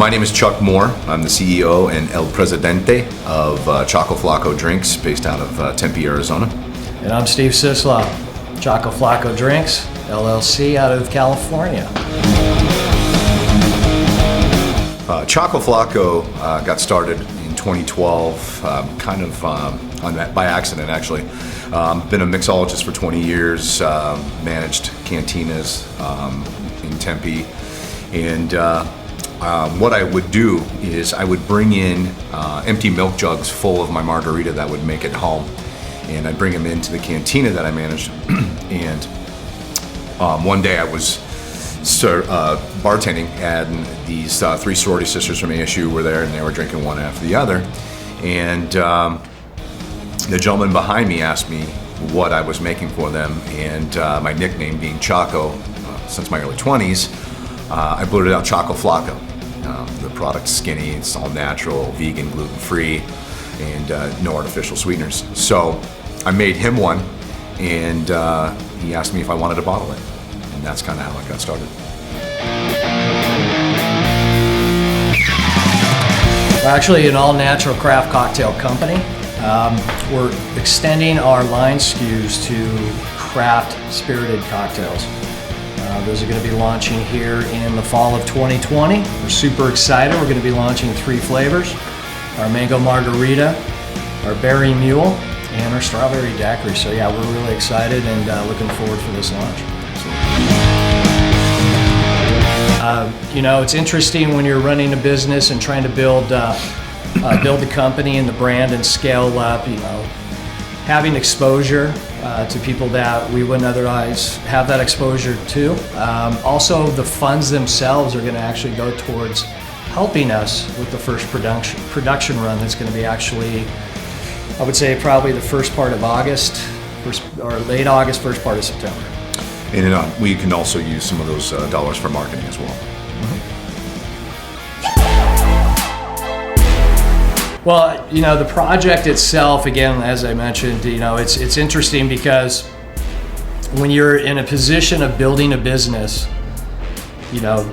My name is Chuck Moore. I'm the CEO and El Presidente of Chaco Flaco Drinks, based out of Tempe, Arizona. And I'm Steve Sislaw, Chaco Flaco Drinks, LLC, out of California. Chaco Flaco got started in 2012, by accident, actually. Been a mixologist for 20 years, managed cantinas in Tempe, and what I would do is I would bring in empty milk jugs full of my margarita that I would make at home, and I'd bring them into the cantina that I managed. And one day I was bartending, and these three sorority sisters from ASU were there, and they were drinking one after the other. And the gentleman behind me asked me what I was making for them, and my nickname being Chaco since my early 20s, I blurted out Chaco Flaco. The product's skinny, it's all natural, vegan, gluten-free, and no artificial sweeteners. So I made him one, and he asked me if I wanted to bottle it. And that's kind of how I got started. We're actually an all-natural craft cocktail company. We're extending our line SKUs to craft spirited cocktails. Those are going to be launching here in the fall of 2020. We're super excited. We're going to be launching 3 flavors: our mango margarita, our berry mule, and our strawberry daiquiri. So yeah, we're really excited and looking forward for this launch. It's interesting when you're running a business and trying to build the company and the brand and scale up, having exposure to people that we wouldn't otherwise have that exposure to. Also, the funds themselves are going to actually go towards helping us with the first production run that's going to be actually, I would say, probably the first part of August, or late August, first part of September. And we can also use some of those dollars for marketing as well. Well, the project itself, again, as I mentioned, it's interesting because when you're in a position of building a business,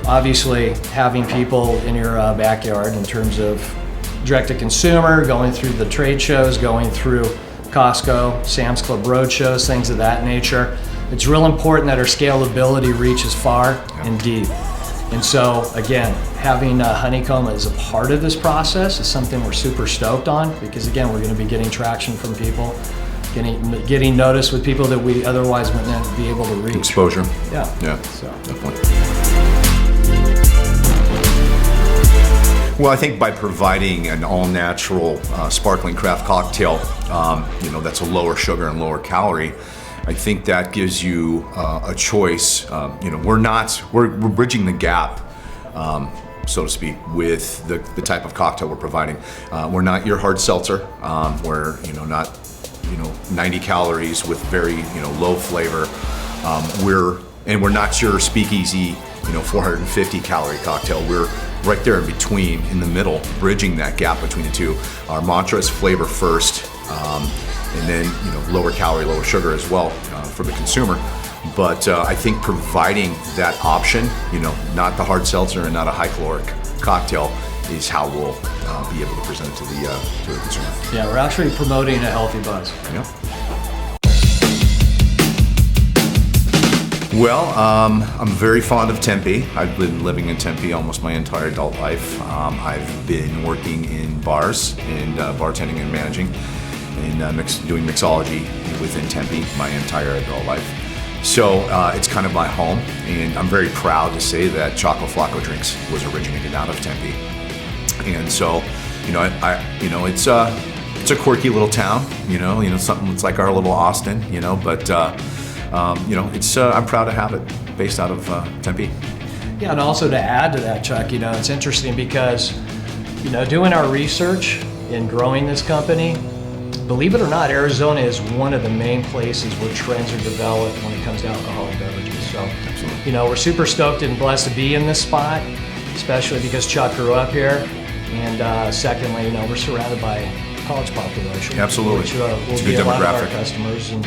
obviously having people in your backyard in terms of direct to consumer, going through the trade shows, going through Costco, Sam's Club road shows, things of that nature, it's real important that our scalability reaches far and deep. And so, again, having Honeycomb as a part of this process is something we're super stoked on, because again, we're going to be getting traction from people, getting noticed with people that we otherwise wouldn't be able to reach. Exposure. Yeah. So definitely. Well, I think by providing an all-natural sparkling craft cocktail, that's a lower sugar and lower calorie, I think that gives you a choice. We're bridging the gap, so to speak, with the type of cocktail we're providing. We're not your hard seltzer. We're not 90 calories with very low flavor. We're not your speakeasy 450 calorie cocktail. We're right there in between, in the middle, bridging that gap between the two. Our mantra is flavor first. And then lower calorie, lower sugar as well for the consumer. But I think providing that option, not the hard seltzer and not a high caloric cocktail, is how we'll be able to present it to the consumer. Yeah, we're actually promoting a healthy buzz. Yeah. Well, I'm very fond of Tempe. I've been living in Tempe almost my entire adult life. I've been working in bars and bartending and managing, and doing mixology within Tempe my entire adult life. So it's kind of my home, and I'm very proud to say that Chaco Flaco Drinks was originated out of Tempe. And so, it's a quirky little town, something that's like our little Austin, but I'm proud to have it based out of Tempe. Yeah, and also to add to that, Chuck, it's interesting because, doing our research in growing this company, believe it or not, Arizona is one of the main places where trends are developed when it comes to alcoholic beverages. So, absolutely. We're super stoked and blessed to be in this spot, especially because Chuck grew up here. And secondly, we're surrounded by college population. Absolutely. Which will be a lot of our customers. And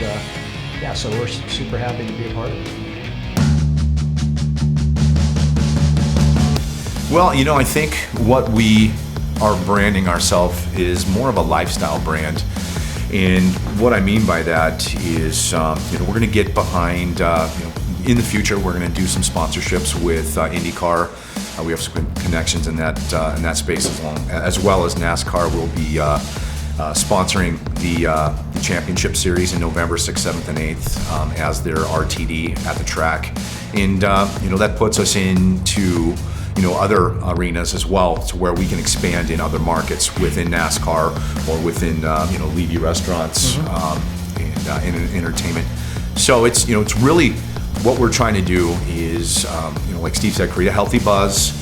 so we're super happy to be a part of it. Well, you know, I think what we are branding ourselves is more of a lifestyle brand. And what I mean by that is, we're going to get behind, in the future, we're going to do some sponsorships with IndyCar. We have some connections in that space as well as NASCAR. Will be sponsoring the championship series in November 6th, 7th, and 8th as their RTD at the track. And, that puts us into other arenas as well, to where we can expand in other markets within NASCAR or within Levy restaurants and entertainment. So it's really what we're trying to do is like Steve said, create a healthy buzz,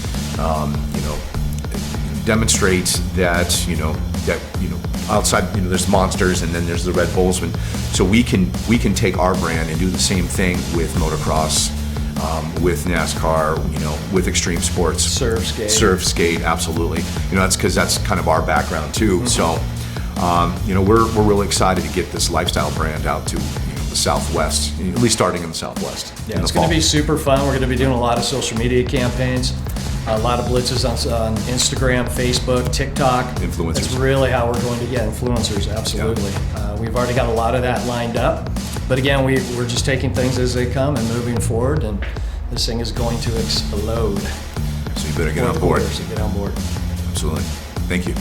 demonstrate that outside there's Monsters and then there's the Red Bulls, so we can take our brand and do the same thing with motocross. With NASCAR, with extreme sports, surf skate, absolutely. That's because that's kind of our background too. So, we're really excited to get this lifestyle brand out to the Southwest, at least starting in the Southwest. Yeah, it's going to be super fun. We're going to be doing a lot of social media campaigns, a lot of blitzes on Instagram, Facebook, TikTok. Influencers. That's really how we're going to get influencers. Absolutely. Yeah. We've already got a lot of that lined up. But again, we're just taking things as they come and moving forward, and this thing is going to explode. So you better get on board. So get on board. Absolutely. Thank you.